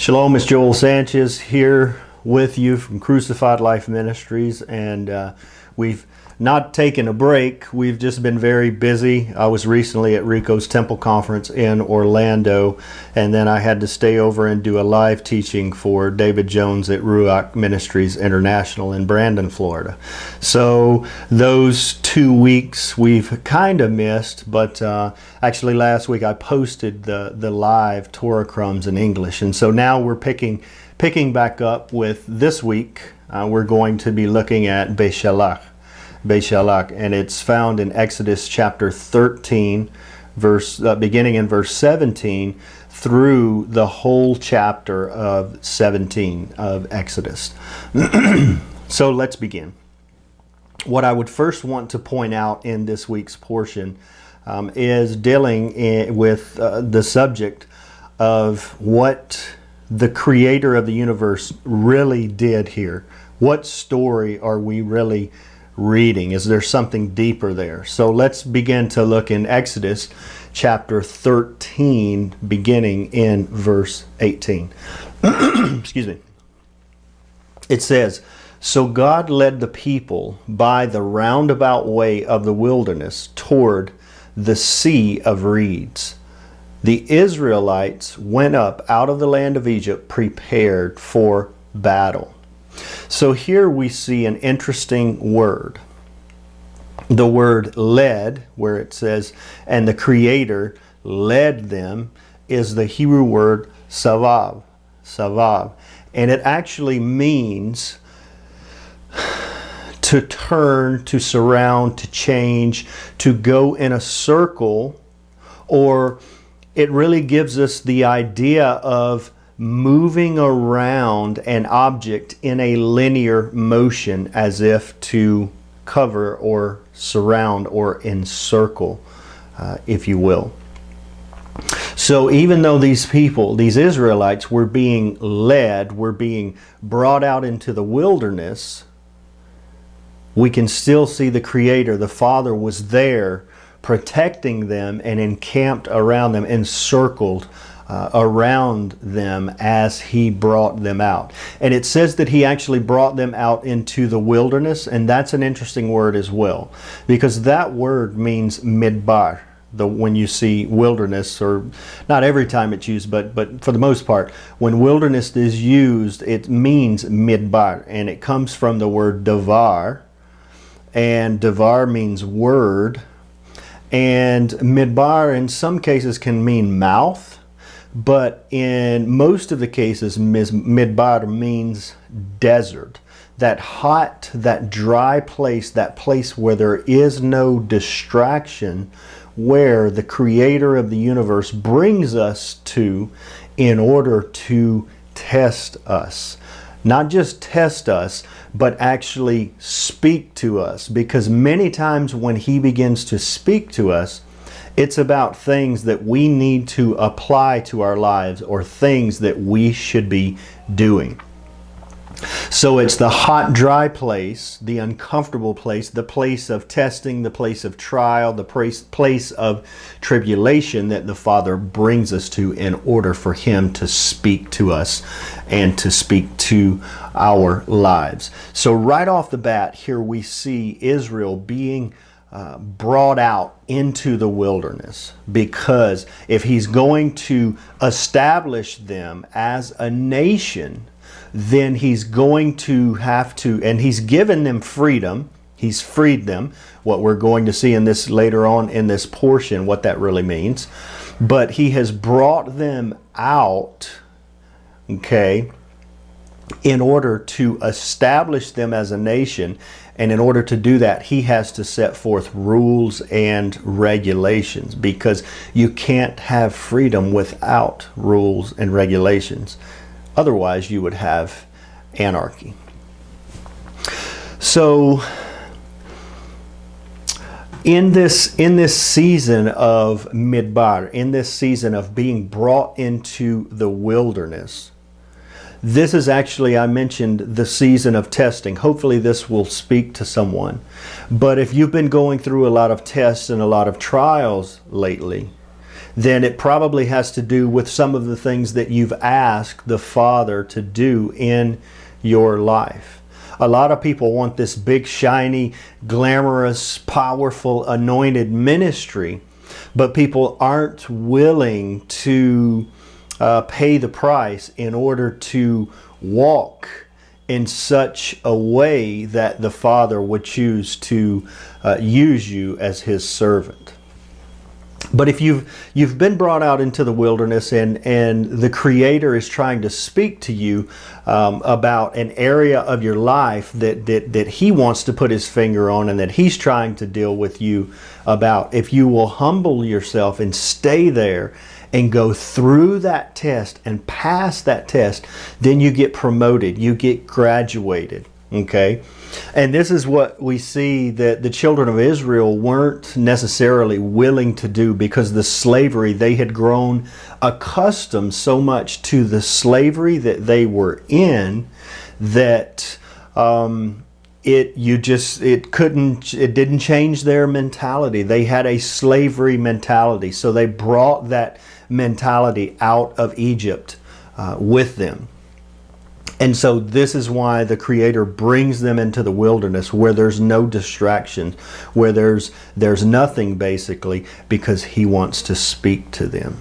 Shalom, it's Joel Sanchez here with you from Crucified Life Ministries, and we've not taken a break. We've just been very busy. I was recently at Rico's Temple Conference in Orlando, and then I had to stay over and do a live teaching for David Jones at Ruach Ministries International in Brandon, Florida. So those 2 weeks we've kind of missed, but actually last week I posted the live Torah Crumbs in English, and so now we're picking back up with this week. We're going to be looking at Beshalach, and it's found in Exodus chapter 13, beginning in verse 17 through the whole chapter of 17 of Exodus. So let's begin. What I would first want to point out in this week's portion is dealing with the subject of what the creator of the universe really did here. What story are we really reading? Is there something deeper there? So let's begin to look in Exodus chapter 13, beginning in verse 18. Excuse me. It says, "So God led the people by the roundabout way of the wilderness toward the sea of reeds. The Israelites went up out of the land of Egypt prepared for battle." So here we see an interesting word. The word led, where it says, and the Creator led them, is the Hebrew word savav. And it actually means to turn, to surround, to change, to go in a circle, or it really gives us the idea of moving around an object in a linear motion, as if to cover or surround or encircle, if you will. So even though these people, these Israelites, were being led, were being brought out into the wilderness, we can still see the Creator, the Father, was there protecting them and encamped around them, encircled around them as He brought them out. And it says that He actually brought them out into the wilderness, and that's an interesting word as well, because that word means midbar. When you see wilderness, or not every time it's used, but for the most part, when wilderness is used, it means midbar, and it comes from the word davar, and davar means word, and midbar in some cases can mean mouth, but in most of the cases, midbar means desert. That hot, that dry place, that place where there is no distraction, where the Creator of the universe brings us to in order to test us. Not just test us, but actually speak to us. Because many times when He begins to speak to us, it's about things that we need to apply to our lives, or things that we should be doing. So it's the hot, dry place, the uncomfortable place, the place of testing, the place of trial, the place of tribulation that the Father brings us to in order for Him to speak to us and to speak to our lives. So right off the bat, here we see Israel being brought out into the wilderness, because if He's going to establish them as a nation, then He's going to have to, and He's given them freedom. He's freed them. What we're going to see in this later on in this portion, what that really means. But He has brought them out, okay, in order to establish them as a nation. And in order to do that, He has to set forth rules and regulations, because you can't have freedom without rules and regulations. Otherwise, you would have anarchy. So, in this season of midbar, in this season of being brought into the wilderness, this is actually, I mentioned, the season of testing. Hopefully this will speak to someone. But if you've been going through a lot of tests and a lot of trials lately, then it probably has to do with some of the things that you've asked the Father to do in your life. A lot of people want this big, shiny, glamorous, powerful, anointed ministry, but people aren't willing to pay the price in order to walk in such a way that the Father would choose to use you as His servant. But if you've been brought out into the wilderness and the Creator is trying to speak to you about an area of your life that He wants to put His finger on and that He's trying to deal with you about, if you will humble yourself and stay there and go through that test and pass that test, then you get promoted, you get graduated, okay? And this is what we see that the children of Israel weren't necessarily willing to do, because the slavery, they had grown accustomed so much to the slavery that they were in that it didn't change their mentality. They had a slavery mentality, so they brought that mentality out of Egypt with them. And so this is why the Creator brings them into the wilderness, where there's no distractions, where there's nothing, basically, because He wants to speak to them.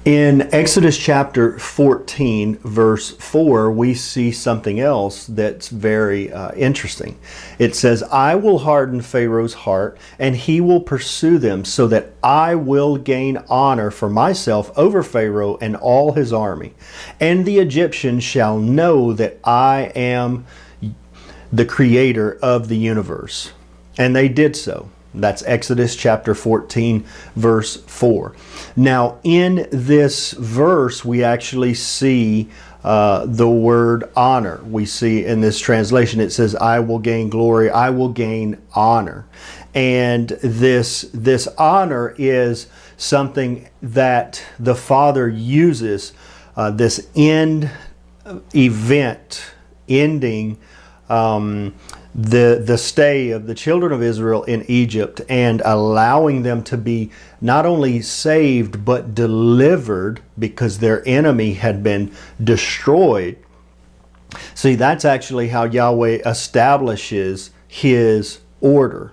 In Exodus chapter 14, verse 4, we see something else that's very interesting. It says, "I will harden Pharaoh's heart, and he will pursue them, so that I will gain honor for myself over Pharaoh and all his army. And the Egyptians shall know that I am the Creator of the universe." And they did so. That's Exodus chapter 14, verse 4. Now, in this verse, we actually see the word honor. We see in this translation, it says, "I will gain glory, I will gain honor." And this honor is something that the Father uses, this end event, ending the stay of the children of Israel in Egypt, and allowing them to be not only saved but delivered, because their enemy had been destroyed. See, that's actually how Yahweh establishes His order.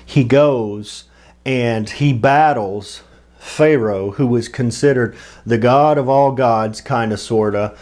He goes and He battles Pharaoh, who was considered the god of all gods, kind of, sort of.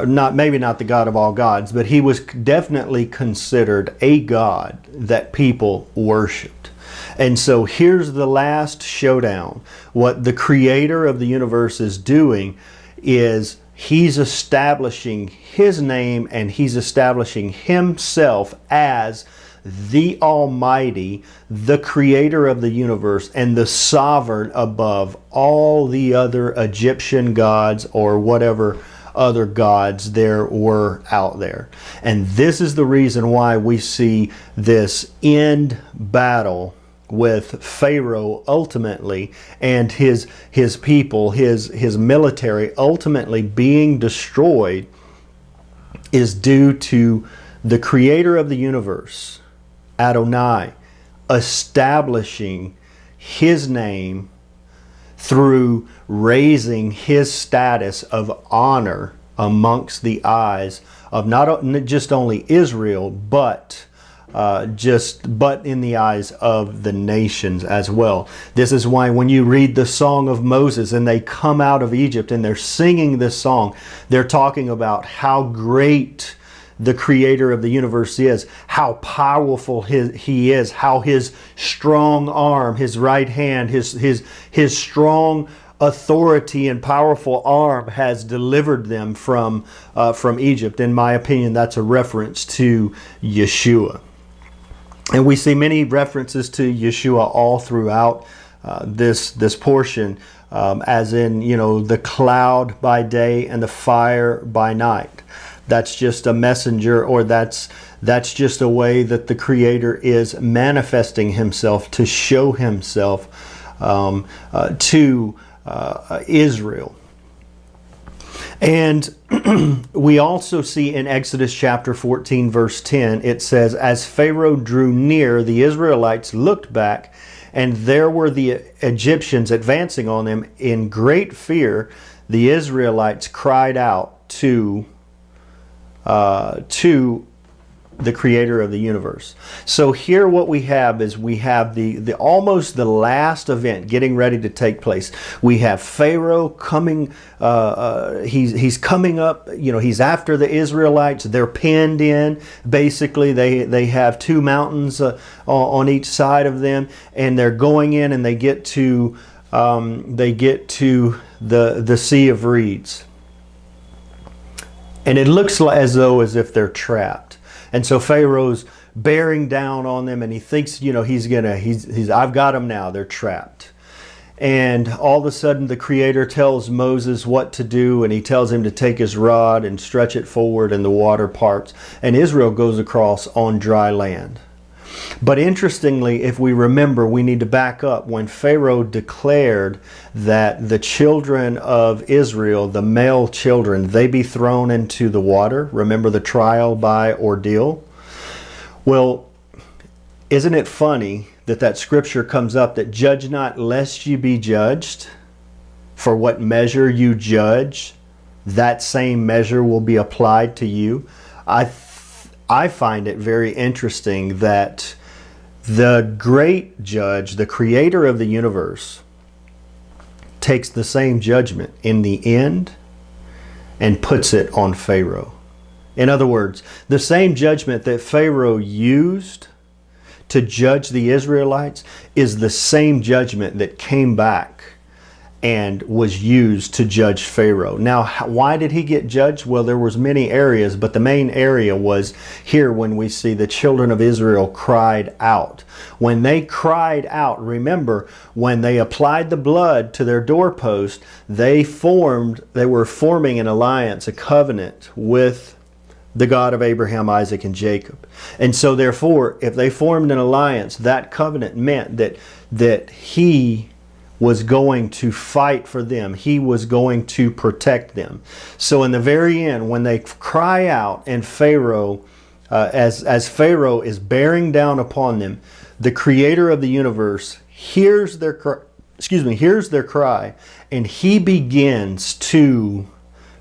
Maybe not the God of all gods, but he was definitely considered a god that people worshipped. And so here's the last showdown. What the Creator of the universe is doing is He's establishing His name, and He's establishing Himself as the Almighty, the Creator of the universe, and the sovereign above all the other Egyptian gods or whatever other gods there were out there. And this is the reason why we see this end battle with Pharaoh ultimately, and his people, his military ultimately being destroyed, is due to the Creator of the universe, Adonai, establishing His name through raising His status of honor amongst the eyes of not just only Israel, but in the eyes of the nations as well. This is why when you read the Song of Moses and they come out of Egypt and they're singing this song, they're talking about how great the Creator of the universe is, how powerful He is, how His strong arm, His right hand, His strong authority and powerful arm has delivered them from Egypt. In my opinion, that's a reference to Yeshua. And we see many references to Yeshua all throughout this portion, as in, the cloud by day and the fire by night. That's just a messenger, or that's just a way that the Creator is manifesting Himself to show Himself to Israel. And we also see in Exodus chapter 14, verse 10, it says, "As Pharaoh drew near, the Israelites looked back and there were the Egyptians advancing on them. In great fear, the Israelites cried out to the creator of the universe. So here what we have is we have the almost the last event getting ready to take place. We have Pharaoh coming, he's coming up, he's after the Israelites. They're penned in. Basically, they have two mountains on each side of them, and they're going in, and they get to the Sea of Reeds. And it looks as if they're trapped. And so Pharaoh's bearing down on them, and he thinks, I've got them now. They're trapped. And all of a sudden the Creator tells Moses what to do, and he tells him to take his rod and stretch it forward, and the water parts, and Israel goes across on dry land. But interestingly, if we remember, we need to back up. When Pharaoh declared that the children of Israel, the male children, they be thrown into the water. Remember the trial by ordeal? Well, isn't it funny that scripture comes up that judge not lest you be judged? For what measure you judge, that same measure will be applied to you. I find it very interesting that the great judge, the creator of the universe, takes the same judgment in the end and puts it on Pharaoh. In other words, the same judgment that Pharaoh used to judge the Israelites is the same judgment that came back and was used to judge Pharaoh. Now, why did he get judged? Well, there was many areas, but the main area was here when we see the children of Israel cried out. When they cried out, remember, when they applied the blood to their doorpost, they were forming an alliance, a covenant with the God of Abraham, Isaac, and Jacob. And so therefore, if they formed an alliance, that covenant meant that he was going to fight for them. He was going to protect them. So in the very end, when they cry out, and Pharaoh, as Pharaoh is bearing down upon them, the creator of the universe hears their cry, and he begins to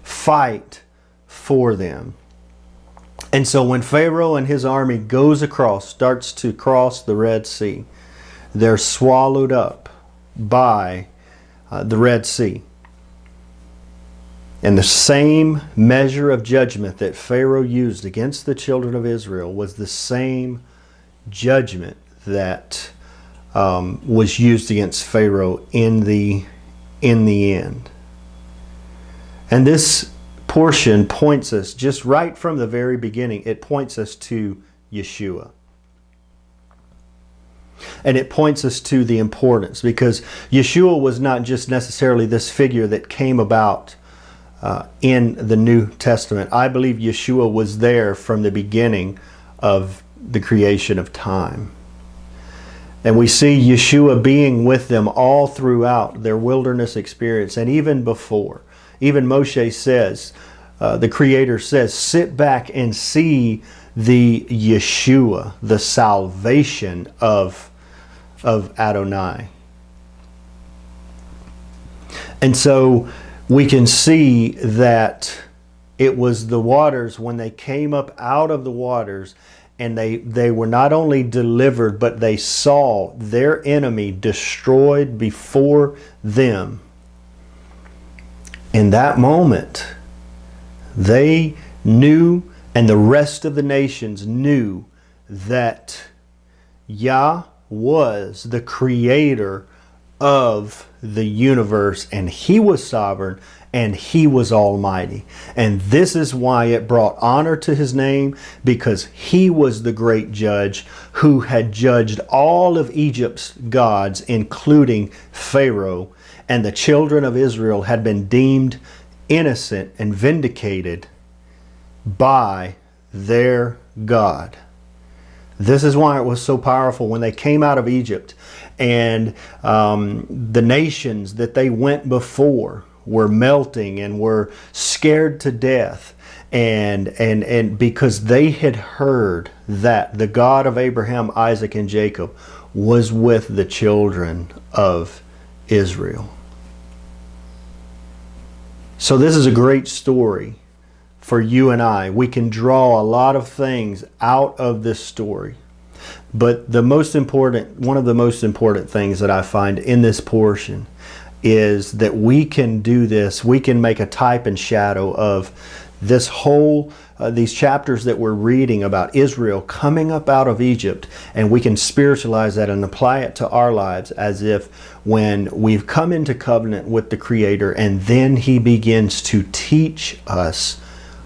fight for them. And so when Pharaoh and his army starts to cross the Red Sea, they're swallowed up by the Red Sea. And the same measure of judgment that Pharaoh used against the children of Israel was the same judgment that was used against Pharaoh in the end. And this portion points us, just right from the very beginning, it points us to Yeshua. And it points us to the importance, because Yeshua was not just necessarily this figure that came about in the New Testament. I believe Yeshua was there from the beginning of the creation of time. And we see Yeshua being with them all throughout their wilderness experience, and even before. Even Moshe says, the Creator says, sit back and see the Yeshua, the salvation of Adonai. And so we can see that it was the waters, when they came up out of the waters, and they were not only delivered, but they saw their enemy destroyed before them. In that moment, they knew, and the rest of the nations knew, that Yah was the creator of the universe, and he was sovereign, and he was almighty. And this is why it brought honor to his name, because he was the great judge who had judged all of Egypt's gods, including Pharaoh, and the children of Israel had been deemed innocent and vindicated by their God. This is why it was so powerful when they came out of Egypt, and the nations that they went before were melting and were scared to death. And because they had heard that the God of Abraham, Isaac, and Jacob was with the children of Israel. So this is a great story for you and I. We can draw a lot of things out of this story. But one of the most important things that I find in this portion is that we can do this. We can make a type and shadow of this whole, these chapters that we're reading about Israel coming up out of Egypt, and we can spiritualize that and apply it to our lives as if when we've come into covenant with the Creator, and then He begins to teach us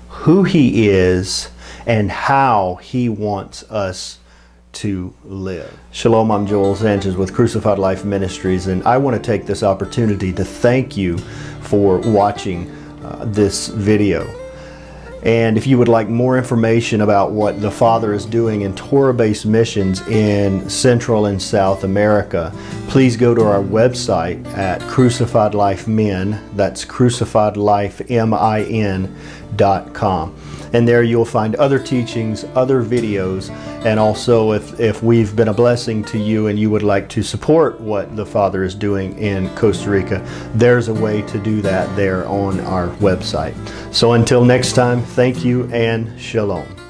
who He is and how He wants us to live. Shalom, I'm Joel Sanchez with Crucified Life Ministries, and I want to take this opportunity to thank you for watching this video. And if you would like more information about what the Father is doing in Torah-based missions in Central and South America, please go to our website at Crucified Life Men. That's crucifiedlifemin.com. And there you'll find other teachings, other videos, and also if we've been a blessing to you and you would like to support what the Father is doing in Costa Rica, there's a way to do that there on our website. So until next time, thank you and shalom.